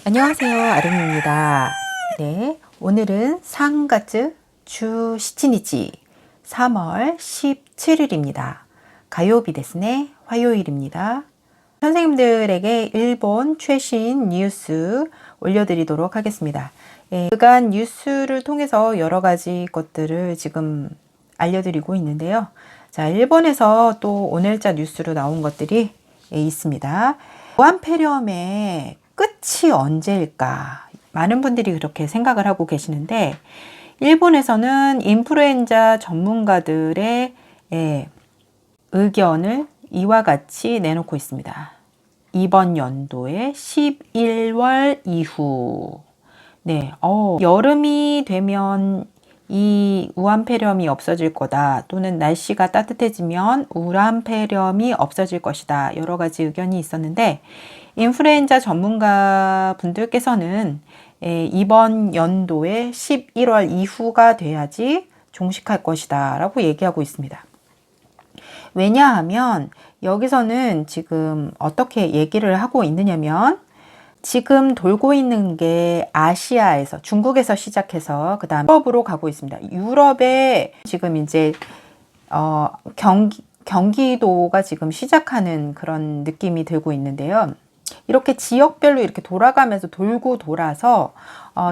안녕하세요. 아름입니다. 네, 오늘은 상가츠 주 시치니치 3월 17일입니다. 가요비 데스네 화요일입니다. 선생님들에게 일본 최신 뉴스 올려드리도록 하겠습니다. 그간 뉴스를 통해서 여러 가지 것들을 지금 알려드리고 있는데요. 자, 일본에서 또 오늘자 뉴스로 나온 것들이 있습니다. 무한폐렴의 끝이 언제일까? 많은 분들이 그렇게 생각을 하고 계시는데, 일본에서는 인플루엔자 전문가들의 의견을 이와 같이 내놓고 있습니다. 이번 연도의 11월 이후, 여름이 되면 이 우한폐렴이 없어질 거다, 또는 날씨가 따뜻해지면 우한폐렴이 없어질 것이다, 여러 가지 의견이 있었는데, 인플루엔자 전문가 분들께서는 이번 연도에 11월 이후가 돼야지 종식할 것이다 라고 얘기하고 있습니다. 왜냐하면 여기서는 지금 어떻게 얘기를 하고 있느냐면, 지금 돌고 있는 게 아시아에서, 중국에서 시작해서 그 다음 유럽으로 가고 있습니다. 유럽에 지금 이제 경기도가 지금 시작하는 그런 느낌이 들고 있는데요. 이렇게 지역별로 이렇게 돌아가면서 돌고 돌아서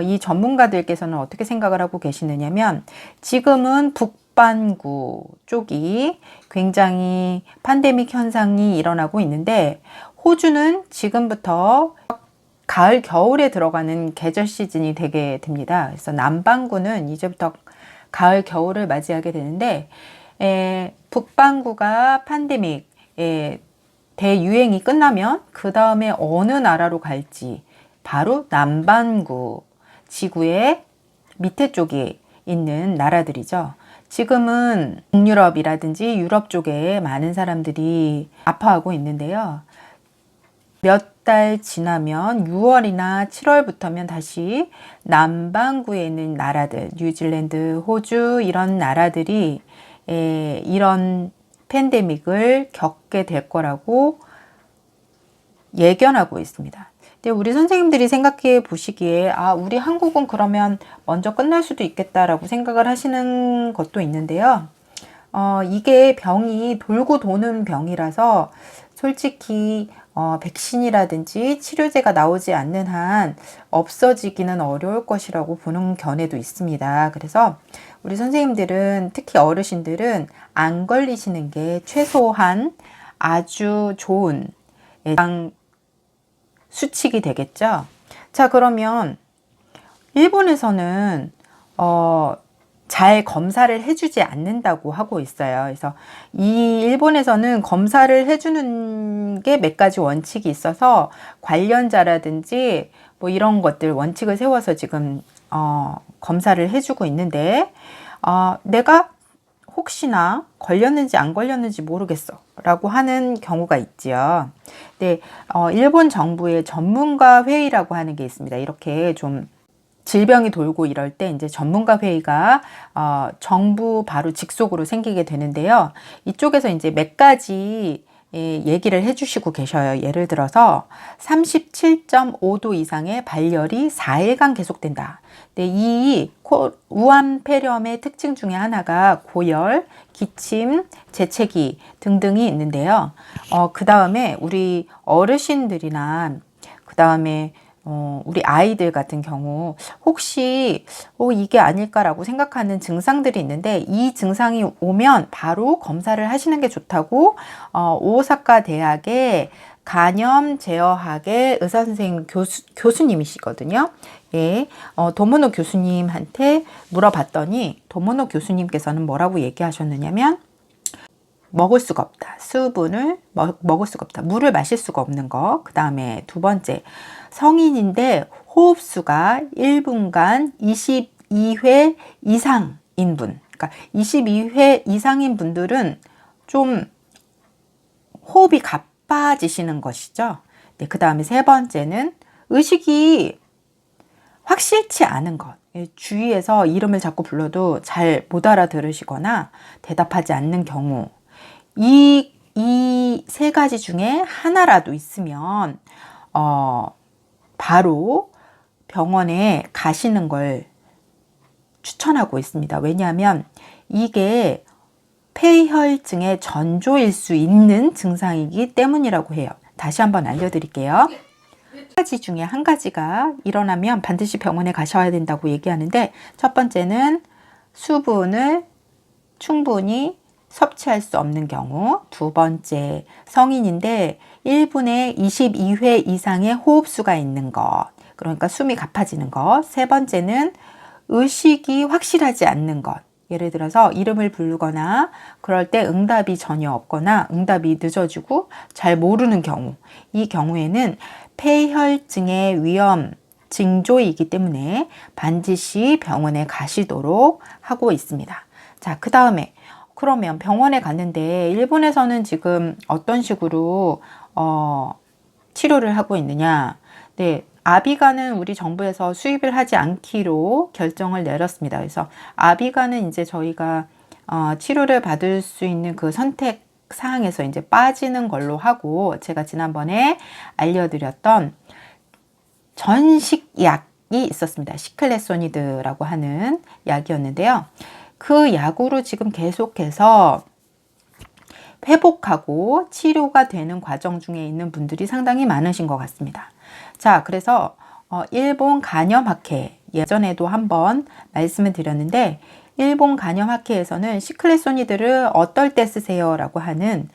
이 전문가들께서는 어떻게 생각을 하고 계시느냐면, 지금은 북반구 쪽이 굉장히 팬데믹 현상이 일어나고 있는데, 호주는 지금부터 가을, 겨울에 들어가는 계절 시즌이 되게 됩니다. 그래서 남반구는 이제부터 가을, 겨울을 맞이하게 되는데, 북반구가 팬데믹 대유행이 끝나면 그 다음에 어느 나라로 갈지, 바로 남반구 지구의 밑에 쪽에 있는 나라들이죠. 지금은 북유럽이라든지 유럽 쪽에 많은 사람들이 아파하고 있는데요. 몇 달 지나면 6월이나 7월부터면 다시 남반구에 있는 나라들, 뉴질랜드, 호주 이런 나라들이 이런 팬데믹을 겪게 될 거라고 예견하고 있습니다. 근데 우리 선생님들이 생각해 보시기에, 우리 한국은 그러면 먼저 끝날 수도 있겠다라고 생각을 하시는 것도 있는데요. 이게 병이 돌고 도는 병이라서 솔직히 백신이라든지 치료제가 나오지 않는 한 없어지기는 어려울 것이라고 보는 견해도 있습니다. 그래서 우리 선생님들은, 특히 어르신들은 안 걸리시는 게 최소한 아주 좋은 예방 수칙이 되겠죠. 자, 그러면 일본에서는 잘 검사를 해주지 않는다고 하고 있어요. 그래서 이 일본에서는 검사를 해주는 게 몇 가지 원칙이 있어서 관련자라든지 뭐 이런 것들 원칙을 세워서 지금 검사를 해주고 있는데, 내가 혹시나 걸렸는지 안 걸렸는지 모르겠어 라고 하는 경우가 있지요. 네, 일본 정부의 전문가 회의라고 하는 게 있습니다. 이렇게 좀 질병이 돌고 이럴 때 이제 전문가 회의가 정부 바로 직속으로 생기게 되는데요. 이쪽에서 이제 몇 가지 얘기를 해주시고 계셔요. 예를 들어서 37.5도 이상의 발열이 4일간 계속된다. 네, 이 우한폐렴의 특징 중에 하나가 고열, 기침, 재채기 등등이 있는데요. 그 다음에 우리 어르신들이나 그 다음에 우리 아이들 같은 경우 혹시 이게 아닐까라고 생각하는 증상들이 있는데, 이 증상이 오면 바로 검사를 하시는 게 좋다고 오사카 대학의 간염 제어학의 의사선생님 교수님이시거든요. 예, 도모노 교수님한테 물어봤더니 도모노 교수님께서는 뭐라고 얘기하셨느냐면, 먹을 수가 없다. 수분을 먹을 수가 없다. 물을 마실 수가 없는 거. 그 다음에 두 번째, 성인인데 호흡수가 1분간 22회 이상인 분. 그러니까 22회 이상인 분들은 좀 호흡이 가빠지시는 것이죠. 네, 그 다음에 세 번째는 의식이 확실치 않은 것. 주위에서 이름을 자꾸 불러도 잘 못 알아들으시거나 대답하지 않는 경우. 이 세 가지 중에 하나라도 있으면 바로 병원에 가시는 걸 추천하고 있습니다. 왜냐하면 이게 폐혈증의 전조일 수 있는 증상이기 때문이라고 해요. 다시 한번 알려드릴게요. 한 가지 중에 한 가지가 일어나면 반드시 병원에 가셔야 된다고 얘기하는데, 첫 번째는 수분을 충분히 섭취할 수 없는 경우, 두 번째 성인인데 1분에 22회 이상의 호흡수가 있는 것, 그러니까 숨이 가빠지는 것, 세 번째는 의식이 확실하지 않는 것, 예를 들어서 이름을 부르거나 그럴 때 응답이 전혀 없거나 응답이 늦어지고 잘 모르는 경우, 이 경우에는 폐혈증의 위험 징조이기 때문에 반드시 병원에 가시도록 하고 있습니다. 자, 그 다음에 그러면 병원에 갔는데 일본에서는 지금 어떤 식으로 치료를 하고 있느냐? 네, 아비가는 우리 정부에서 수입을 하지 않기로 결정을 내렸습니다. 그래서 아비가는 이제 저희가 치료를 받을 수 있는 그 선택 사항에서 이제 빠지는 걸로 하고, 제가 지난번에 알려드렸던 전식약이 있었습니다. 시클레소니드라고 하는 약이었는데요. 그 약으로 지금 계속해서 회복하고 치료가 되는 과정 중에 있는 분들이 상당히 많으신 것 같습니다. 자, 그래서 일본 간염학회, 예전에도 한번 말씀을 드렸는데, 일본 간염학회에서는 시클레소니드를 어떨 때 쓰세요? 라고 하는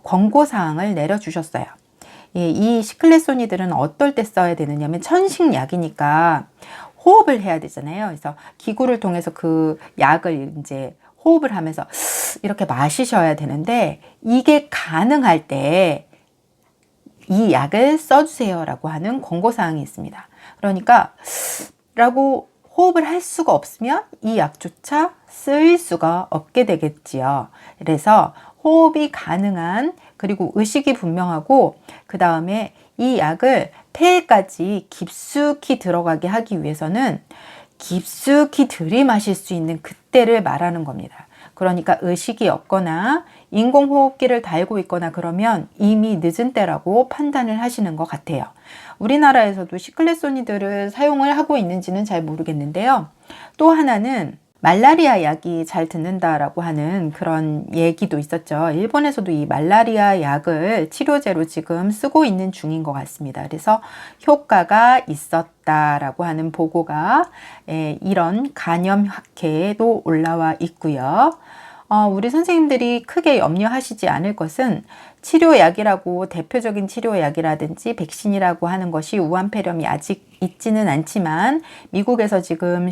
권고사항을 내려주셨어요. 예, 이 시클레소니드는 어떨 때 써야 되느냐면, 천식약이니까 호흡을 해야 되잖아요. 그래서 기구를 통해서 그 약을 이제 호흡을 하면서 이렇게 마시셔야 되는데, 이게 가능할 때 이 약을 써주세요 라고 하는 권고사항이 있습니다. 그러니까 라고 호흡을 할 수가 없으면 이 약조차 쓰일 수가 없게 되겠지요. 그래서 호흡이 가능한, 그리고 의식이 분명하고, 그 다음에 이 약을 폐에까지 깊숙이 들어가게 하기 위해서는 깊숙이 들이마실 수 있는 그때를 말하는 겁니다. 그러니까 의식이 없거나 인공호흡기를 달고 있거나 그러면 이미 늦은 때라고 판단을 하시는 것 같아요. 우리나라에서도 시클레소니드를 사용을 하고 있는지는 잘 모르겠는데요. 또 하나는 말라리아 약이 잘 듣는다라고 하는 그런 얘기도 있었죠. 일본에서도 이 말라리아 약을 치료제로 지금 쓰고 있는 중인 것 같습니다. 그래서 효과가 있었다라고 하는 보고가 이런 간염학회에도 올라와 있고요. 우리 선생님들이 크게 염려하시지 않을 것은, 치료약이라고 대표적인 치료약이라든지 백신이라고 하는 것이 우한폐렴이 아직 있지는 않지만 미국에서 지금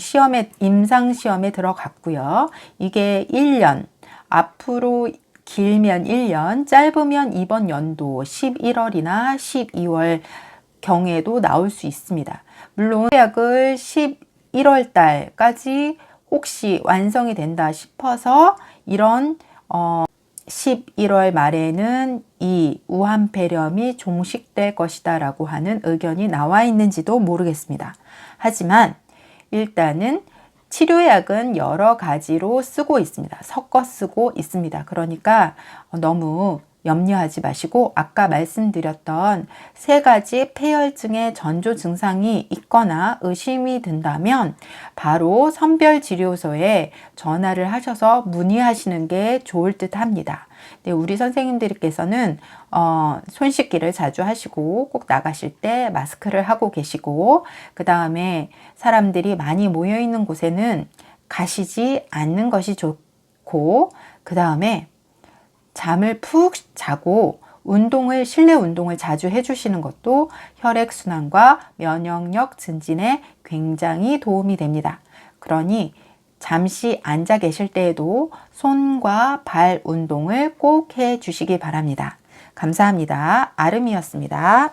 임상시험에 들어갔고요. 이게 1년, 앞으로 길면 1년, 짧으면 이번 연도 11월이나 12월 경에도 나올 수 있습니다. 물론 약을 11월 달까지 혹시 완성이 된다 싶어서 이런 11월 말에는 이 우한폐렴이 종식될 것이다 라고 하는 의견이 나와 있는지도 모르겠습니다. 하지만 일단은 치료약은 여러 가지로 쓰고 있습니다. 섞어 쓰고 있습니다. 그러니까 너무 염려하지 마시고, 아까 말씀드렸던 세 가지 폐혈증의 전조 증상이 있거나 의심이 든다면 바로 선별치료소에 전화를 하셔서 문의하시는 게 좋을 듯 합니다. 네, 우리 선생님들께서는 손 씻기를 자주 하시고 꼭 나가실 때 마스크를 하고 계시고, 그 다음에 사람들이 많이 모여 있는 곳에는 가시지 않는 것이 좋고, 그 다음에 잠을 푹 자고 실내 운동을 자주 해주시는 것도 혈액순환과 면역력 증진에 굉장히 도움이 됩니다. 그러니 잠시 앉아 계실 때에도 손과 발 운동을 꼭 해주시기 바랍니다. 감사합니다. 아름이었습니다.